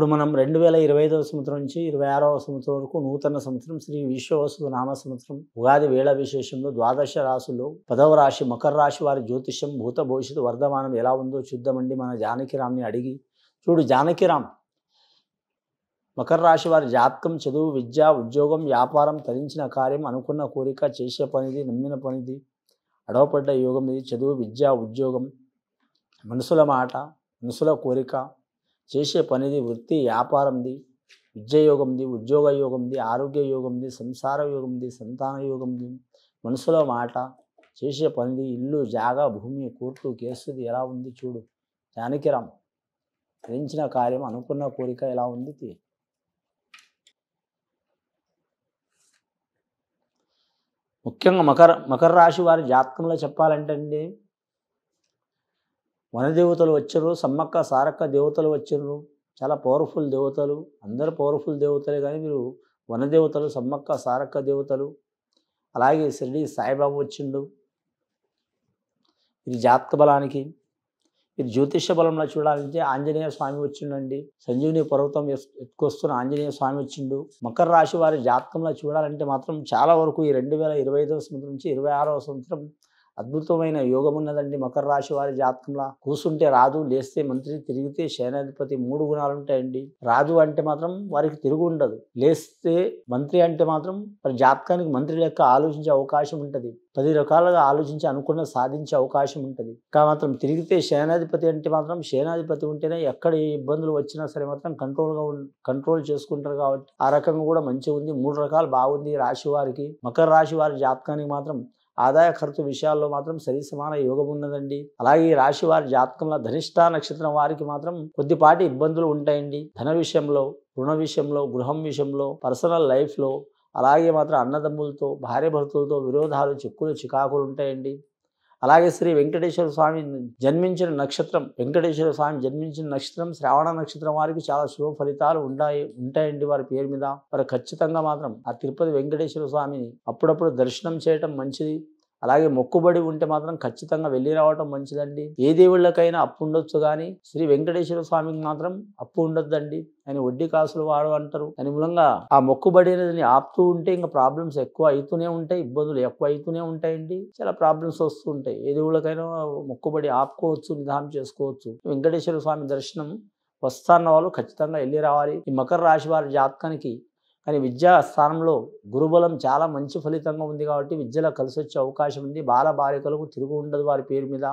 ఇప్పుడు మనం 2025వ సంవత్సరం నుంచి 26వ సంవత్సరం వరకు నూతన సంవత్సరం శ్రీ విశ్వవసు నామ సంవత్సరం ఉగాది వేళ విశేషంలో ద్వాదశ రాశుల్లో 10వ రాశి మకర రాశి వారి జ్యోతిష్యం భూత భవిష్యత్తు వర్ధమానం ఎలా ఉందో చూద్దామండి. మన జానకిరామ్ని అడిగి చూడు. జానకిరామ్, మకర రాశి వారి జాతకం చదువు, విద్య, ఉద్యోగం, వ్యాపారం, తరించిన కార్యం, అనుకున్న కోరిక, చేసే పనిది, నమ్మిన పనిది, అడవపడ్డ యోగం ఇది. చదువు, విద్య, ఉద్యోగం, మనసుల మాట, మనసుల కోరిక, చేసే పనిది, వృత్తి, వ్యాపారంది, విద్య యోగంది, ఉద్యోగ యోగంది, ఆరోగ్య యోగంది, సంసార యోగంది, సంతాన యోగంది, మనసుల మాట, చేసే పనిది, ఇల్లు, జాగా, భూమి, కోర్టు, కేసుది ఎలా ఉంది చూడు. జానకిరామ్, తరించిన కార్యం, అనుకున్న కోరిక ఎలా ఉంది. ముఖ్యంగా మకర రాశి వారి జాతకంలో చెప్పాలంటే అండి, వనదేవతలు వచ్చారు, సమ్మక్క సారక్క దేవతలు వచ్చారు. చాలా పవర్ఫుల్ దేవతలు, అందరూ పవర్ఫుల్ దేవతలే. కానీ మీరు వనదేవతలు, సమ్మక్క సారక్క దేవతలు, అలాగే షిరిడి సాయిబాబా వచ్చిండు. ఇది జాతక బలానికి. ఇది జ్యోతిష బలంలో చూడాలంటే ఆంజనేయ స్వామి వచ్చిండండి. సంజీవుని పర్వతం ఎత్తుకొస్తున్న ఆంజనేయ స్వామి వచ్చిండు. మకర రాశి వారి జాతకంలో చూడాలంటే మాత్రం చాలా వరకు ఈ 2025వ సంవత్సరం నుంచి 26వ సంవత్సరం అద్భుతమైన యోగం ఉన్నదండి. మకర రాశి వారి జాతకంలో కూర్చుంటే రాజు, లేస్తే మంత్రి, తిరిగితే సేనాధిపతి, 3 గుణాలు ఉంటాయండి. రాజు అంటే మాత్రం వారికి తిరుగు ఉండదు. లేస్తే మంత్రి అంటే మాత్రం వారి జాతకానికి మంత్రి లెక్క ఆలోచించే అవకాశం ఉంటుంది. 10 రకాలుగా ఆలోచించి అనుకున్న సాధించే అవకాశం ఉంటుంది. ఇంకా మాత్రం తిరిగితే సేనాధిపతి అంటే మాత్రం సేనాధిపతి ఉంటేనే ఎక్కడ ఏ ఇబ్బందులు వచ్చినా సరే మాత్రం కంట్రోల్ చేసుకుంటారు. కాబట్టి ఆ రకంగా కూడా మంచిగా ఉంది. 3 రకాలు బాగుంది రాశి వారికి. మకర రాశి వారి జాతకానికి మాత్రం ఆదాయ ఖర్చు విషయాల్లో మాత్రం సరి సమాన యోగం ఉన్నదండి. అలాగే ఈ రాశి వారి జాతకంలో ధనిష్ట నక్షత్రం వారికి మాత్రం కొద్దిపాటి ఇబ్బందులు ఉంటాయండి. ధన విషయంలో, రుణ విషయంలో, గృహం విషయంలో, పర్సనల్ లైఫ్లో, అలాగే మాత్రం అన్నదమ్ములతో, భార్య భర్తలతో విరోధాలు, చిక్కులు, చికాకులు ఉంటాయండి. అలాగే శ్రీ వెంకటేశ్వర స్వామి జన్మించిన నక్షత్రం, వెంకటేశ్వర స్వామి జన్మించిన నక్షత్రం శ్రావణ నక్షత్రం వారికి చాలా శుభ ఫలితాలు ఉంటాయండి. వారి పేరు మీద వారు ఖచ్చితంగా మాత్రం ఆ తిరుపతి వెంకటేశ్వర స్వామిని అప్పుడప్పుడు దర్శనం చేయటం మంచిది. అలాగే మొక్కుబడి ఉంటే మాత్రం ఖచ్చితంగా వెళ్ళి రావటం మంచిదండి. ఏ దేవుళ్ళకైనా అప్పు ఉండొచ్చు, కానీ శ్రీ వెంకటేశ్వర స్వామికి మాత్రం అప్పు ఉండొద్దండి. ఆయన వడ్డీ కాసులు వాడు అంటారు. దాని మూలంగా ఆ మొక్కుబడి అనేది ఆపుతూ ఉంటే ఇంకా ప్రాబ్లమ్స్ ఎక్కువ అవుతూనే ఉంటాయి, ఇబ్బందులు ఎక్కువ అవుతూనే ఉంటాయండి. చాలా ప్రాబ్లమ్స్ వస్తూ ఉంటాయి. ఏ దేవుళ్ళకైనా మొక్కుబడి ఆపుకోవచ్చు, నిదానం చేసుకోవచ్చు. వెంకటేశ్వర స్వామి దర్శనం వస్తాన్న వాళ్ళు ఖచ్చితంగా వెళ్ళి రావాలి. ఈ మకర రాశి వారి జాతకానికి కానీ విద్యా స్థానంలో గురుబలం చాలా మంచి ఫలితంగా ఉంది. కాబట్టి విద్యలో కలిసి వచ్చే అవకాశం ఉంది. బాలికలకు తిరుగు ఉండదు వారి పేరు మీద.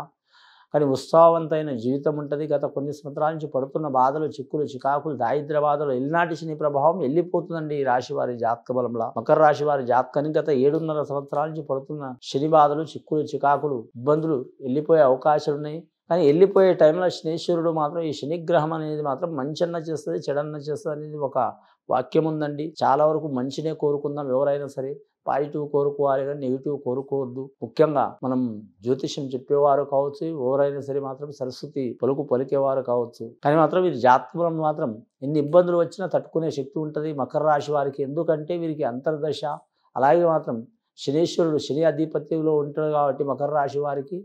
కానీ ఉత్సాహవంతమైన జీవితం ఉంటుంది. గత కొన్ని సంవత్సరాల నుంచి పడుతున్న బాధలు, చిక్కులు, చికాకులు, దారిద్ర్య బాధలు, ఎల్నాటి శని ప్రభావం వెళ్ళిపోతుందండి ఈ రాశి వారి జాతక బలంలో. మకర రాశి వారి జాతకానికి గత 7.5 సంవత్సరాల నుంచి పడుతున్న శని బాధలు, చిక్కులు, చికాకులు, ఇబ్బందులు వెళ్ళిపోయే అవకాశాలు ఉన్నాయి. కానీ వెళ్ళిపోయే టైంలో శనీశ్వరుడు మాత్రం ఈ శనిగ్రహం అనేది మాత్రం మంచన్న చేస్తుంది, చెడన్న చేస్తుంది అనేది ఒక వాక్యం ఉందండి. చాలా వరకు మంచినే కోరుకుందాం. ఎవరైనా సరే పాజిటివ్ కోరుకోవాలి, కానీ నెగిటివ్ కోరుకోవద్దు. ముఖ్యంగా మనం జ్యోతిష్యం చెప్పేవారు కావచ్చు, ఎవరైనా సరే మాత్రం సరస్వతి పలికేవారు కావచ్చు. కానీ మాత్రం వీరి జాతకం మాత్రం ఎన్ని ఇబ్బందులు వచ్చినా తట్టుకునే శక్తి ఉంటుంది మకర రాశి వారికి. ఎందుకంటే వీరికి అంతర్దశ, అలాగే మాత్రం శనీశ్వరుడు శని అధిపత్యంలో ఉంటాడు. కాబట్టి మకర రాశి వారికి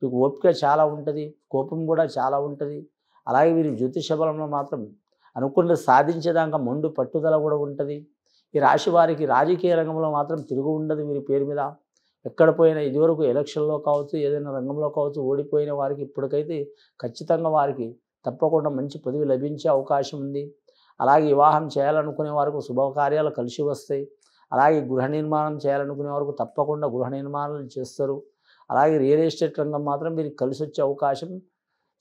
వీరికి ఓపిక చాలా ఉంటుంది, కోపం కూడా చాలా ఉంటుంది. అలాగే వీరి జ్యోతిష బలంలో మాత్రం అనుకున్నది సాధించేదాకా మొండు పట్టుదల కూడా ఉంటుంది. ఈ రాశి వారికి రాజకీయ రంగంలో మాత్రం తిరుగు ఉండదు వీరి పేరు మీద. ఎక్కడ పోయినా ఇదివరకు ఎలక్షన్లో కావచ్చు, ఏదైనా రంగంలో కావచ్చు, ఓడిపోయిన వారికి ఇప్పటికైతే ఖచ్చితంగా వారికి తప్పకుండా మంచి పదవి లభించే అవకాశం ఉంది. అలాగే వివాహం చేయాలనుకునే వారికి శుభకార్యాలు కలిసి వస్తాయి. అలాగే గృహ నిర్మాణం చేయాలనుకునే వారికి తప్పకుండా గృహ నిర్మాణాలు చేస్తారు. అలాగే రియల్ ఎస్టేట్ రంగం మాత్రం వీరికి కలిసి వచ్చే అవకాశం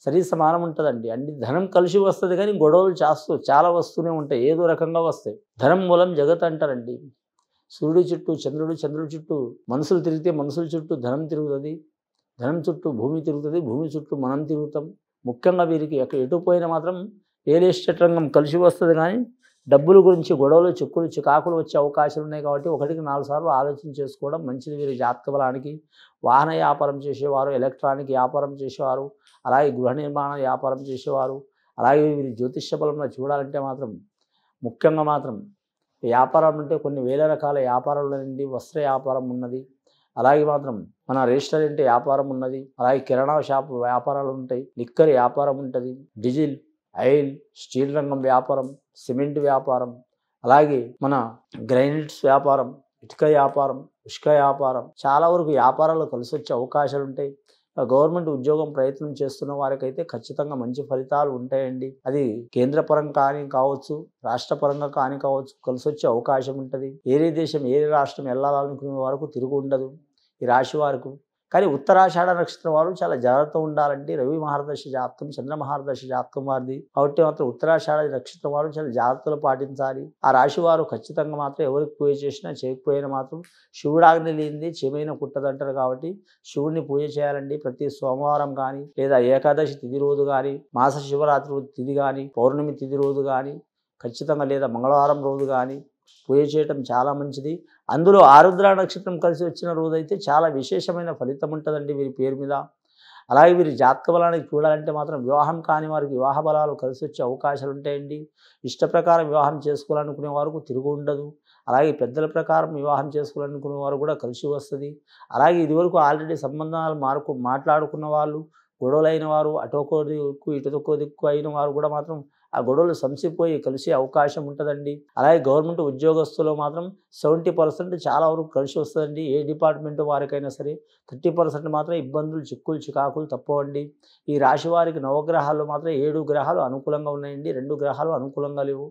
సరి సమానం ఉంటుందండి. అంటే ధనం కలిసి వస్తుంది, కానీ గొడవలు చాలా వస్తూనే ఉంటాయి, ఏదో రకంగా వస్తాయి. ధనం మూలం జగత్ అంటారండి. సూర్యుడి చుట్టూ చంద్రుడి చుట్టూ మనుషులు తిరిగితే మనుషుల చుట్టూ ధనం తిరుగుతుంది, ధనం చుట్టూ భూమి తిరుగుతుంది, భూమి చుట్టూ మనం తిరుగుతాం. ముఖ్యంగా వీరికి ఎటు పోయినా మాత్రం రియల్ ఎస్టేట్ రంగం కలిసి వస్తుంది, కానీ డబ్బుల గురించి గొడవలు, చిక్కులు, చికాకులు వచ్చే అవకాశాలు ఉన్నాయి. కాబట్టి 1కి 4 సార్లు ఆలోచన చేసుకోవడం మంచిది వీరి జాతక బలానికి. వాహన వ్యాపారం చేసేవారు, ఎలక్ట్రానిక్ వ్యాపారం చేసేవారు, అలాగే గృహ నిర్మాణ వ్యాపారం చేసేవారు, అలాగే వీరి జ్యోతిష్య బలంలో చూడాలంటే మాత్రం ముఖ్యంగా మాత్రం వ్యాపారం అంటే కొన్ని వేల రకాల వ్యాపారాలు ఉన్నాయండి. వస్త్ర వ్యాపారం ఉన్నది, అలాగే మాత్రం మన రెస్టారెంట్ వ్యాపారం ఉన్నది, అలాగే కిరాణా షాప్ వ్యాపారాలు ఉంటాయి, లిక్కర్ వ్యాపారం ఉంటుంది, డీజిల్ ఆయిల్, స్టీల్ రంగం వ్యాపారం, సిమెంట్ వ్యాపారం, అలాగే మన గ్రైనైట్స్ వ్యాపారం, ఇటుక వ్యాపారం, ఇసుక వ్యాపారం, చాలా వరకు వ్యాపారాలు కలిసి వచ్చే అవకాశాలు ఉంటాయి. గవర్నమెంట్ ఉద్యోగం ప్రయత్నం చేస్తున్న వారికైతే ఖచ్చితంగా మంచి ఫలితాలు ఉంటాయండి. అది కేంద్ర పరంగా కానీ కావచ్చు, రాష్ట్ర పరంగా కానీ కావచ్చు, కలిసి వచ్చే అవకాశం ఉంటుంది. ఏరే దేశం ఏరే రాష్ట్రం వెళ్ళాలనుకునే వరకు తిరుగు ఉండదు ఈ రాశి వారికి. కానీ ఉత్తరాషాఢ నక్షత్రం వారు చాలా జాగ్రత్త ఉండాలంటే రవి మహర్దశ జాతకం, చంద్ర మహర్దశ జాతకం వారిది కాబట్టి మాత్రం ఉత్తరాషాఢ నక్షత్రం వారు చాలా జాగ్రత్తలు పాటించాలి. ఆ రాశి వారు ఖచ్చితంగా మాత్రం ఎవరికి పూజ చేసినా చేయకపోయినా మాత్రం శివుడాగ్ని లేనిది చెమైన కుట్టదంటారు కాబట్టి శివుడిని పూజ చేయాలండి. ప్రతి సోమవారం కానీ లేదా ఏకాదశి తిథి రోజు కానీ, మాస శివరాత్రి తిథి కానీ, పౌర్ణమి తిథి రోజు కానీ ఖచ్చితంగా, లేదా మంగళవారం రోజు కానీ పూజ చేయటం చాలా మంచిది. అందులో ఆరుద్ర నక్షత్రం కలిసి వచ్చిన రోజైతే చాలా విశేషమైన ఫలితం ఉంటుందండి వీరి పేరు మీద. అలాగే వీరి జాతక బలానికి చూడాలంటే మాత్రం వివాహం కాని వారికి వివాహ బలాలు కలిసి వచ్చే అవకాశాలు ఉంటాయండి. ఇష్ట ప్రకారం వివాహం చేసుకోవాలనుకునే వారికి తిరుగు ఉండదు. అలాగే పెద్దల ప్రకారం వివాహం చేసుకోవాలనుకునే వారు కూడా కలిసి వస్తుంది. అలాగే ఇదివరకు ఆల్రెడీ సంబంధాలు మాట్లాడుకున్న వాళ్ళు, గొడవలైన వారు, అటొక దిక్కు ఇటుకొక దిక్కు అయిన వారు కూడా మాత్రం ఆ గొడవలు సంసిపోయి కలిసే అవకాశం ఉంటుందండి. అలాగే గవర్నమెంట్ ఉద్యోగస్తులు మాత్రం 70% చాలా వరకు కలిసి వస్తుందండి. ఏ డిపార్ట్మెంట్ వారికైనా సరే 30% మాత్రం ఇబ్బందులు, చిక్కులు, చికాకులు తప్పవండి. ఈ రాశి వారికి నవగ్రహాల్లో మాత్రం 7 గ్రహాలు అనుకూలంగా ఉన్నాయండి, 2 గ్రహాలు అనుకూలంగా లేవు.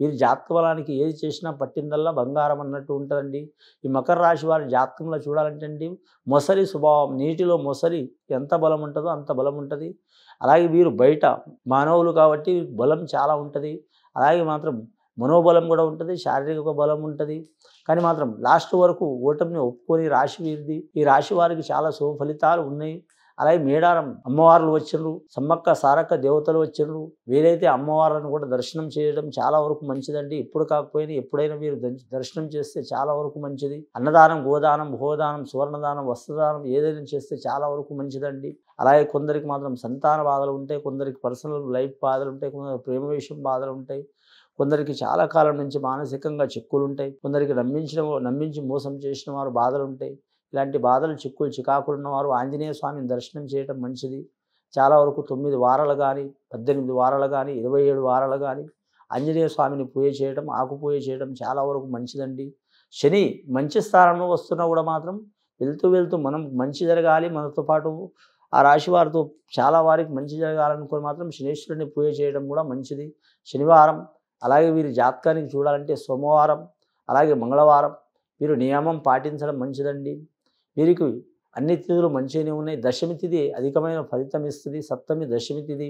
వీరి జాతక బలానికి ఏది చేసినా పట్టిందల్లా బంగారం అన్నట్టు ఉంటుందండి. ఈ మకర రాశి వారి జాతకంలో చూడాలంటే అండి మొసలి స్వభావం, నీటిలో మొసలి ఎంత బలం ఉంటుందో అంత బలం ఉంటుంది. అలాగే వీరు బయట మానవులు కాబట్టి బలం చాలా ఉంటుంది. అలాగే మాత్రం మనోబలం కూడా ఉంటుంది, శారీరక బలం ఉంటుంది. కానీ మాత్రం లాస్ట్ వరకు ఓటమిని ఒప్పుకొని రాశి వీరిది. ఈ రాశి వారికి చాలా శుభ ఫలితాలు ఉన్నాయి. అలాగే మేడారం అమ్మవార్లు వచ్చిండ్రు, సమ్మక్క సారక్క దేవతలు వచ్చిండ్రు. వీరైతే అమ్మవార్లను కూడా దర్శనం చేయడం చాలా వరకు మంచిదండి. ఇప్పుడు కాకపోయినా ఎప్పుడైనా మీరు దర్శనం చేస్తే చాలా వరకు మంచిది. అన్నదానం, గోదానం, భోదానం, సువర్ణదానం, వస్త్రదానం ఏదైనా చేస్తే చాలా వరకు మంచిదండి. అలాగే కొందరికి మాత్రం సంతాన బాధలు ఉంటాయి, కొందరికి పర్సనల్ లైఫ్ బాధలు ఉంటాయి, కొందరికి ప్రేమ విషయం బాధలు ఉంటాయి, కొందరికి చాలా కాలం నుంచి మానసికంగా చిక్కులు ఉంటాయి, కొందరికి నమ్మించి మోసం చేసిన వారు బాధలు ఉంటాయి. ఇలాంటి బాధలు, చిక్కులు, చికాకులు ఉన్నవారు ఆంజనేయ స్వామిని దర్శనం చేయడం మంచిది. చాలా వరకు 9 వారాలు కానీ, 18 వారాలు కానీ, 27 వారాలు కానీ ఆంజనేయ స్వామిని పూజ చేయడం, ఆకు పూజ చేయడం చాలా వరకు మంచిదండి. శని మంచి స్థానంలో వస్తున్నా కూడా మాత్రం వెళ్తూ మనం మంచి జరగాలి, మనతో పాటు ఆ రాశి వారితో చాలా వారికి మంచి జరగాలనుకుని మాత్రం శనీశ్వరుని పూజ చేయడం కూడా మంచిది. శనివారం, అలాగే వీరి జాతకానికి చూడాలంటే సోమవారం, అలాగే మంగళవారం వీరు నియమం పాటించడం మంచిదండి. వీరికి అన్ని తిథులు మంచిగానే ఉన్నాయి. దశమి తిథి అధికమైన ఫలితం ఇస్తుంది. సప్తమి, దశమి తిథి,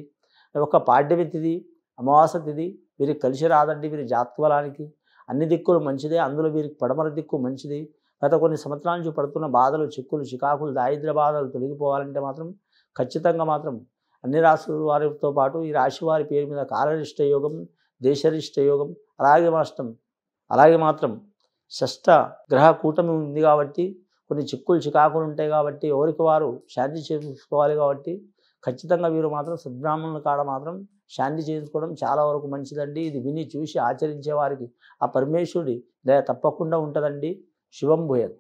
ఒక పాడ్యమి తిథి, అమావాస తిథి వీరికి కలిసి రాదండి. వీరి జాతక బలానికి అన్ని దిక్కులు మంచిదే. అందులో వీరికి పడమర దిక్కు మంచిది. గత కొన్ని సంవత్సరాల నుంచి పడుతున్న బాధలు, చిక్కులు, చికాకులు, దారిద్ర్య బాధలు తొలగిపోవాలంటే మాత్రం ఖచ్చితంగా మాత్రం అన్ని రాశుల వారితో పాటు ఈ రాశి వారి పేరు మీద కాలరిష్ట యోగం, దేశరిష్ట యోగం, అలాగే మాత్రం షష్ఠ గ్రహ కూటమి ఉంది కాబట్టి కొన్ని చిక్కులు, చికాకులు ఉంటాయి కాబట్టి ఎవరికి వారు శాంతి చేసుకోవాలి. కాబట్టి ఖచ్చితంగా వీరు మాత్రం సద్బ్రాహ్మణుల కాడ మాత్రం శాంతి చేసుకోవడం చాలా వరకు మంచిదండి. ఇది విని చూసి ఆచరించే వారికి ఆ పరమేశ్వరుడి దయ తప్పకుండా ఉంటుందండి. శుభం భూయాత్.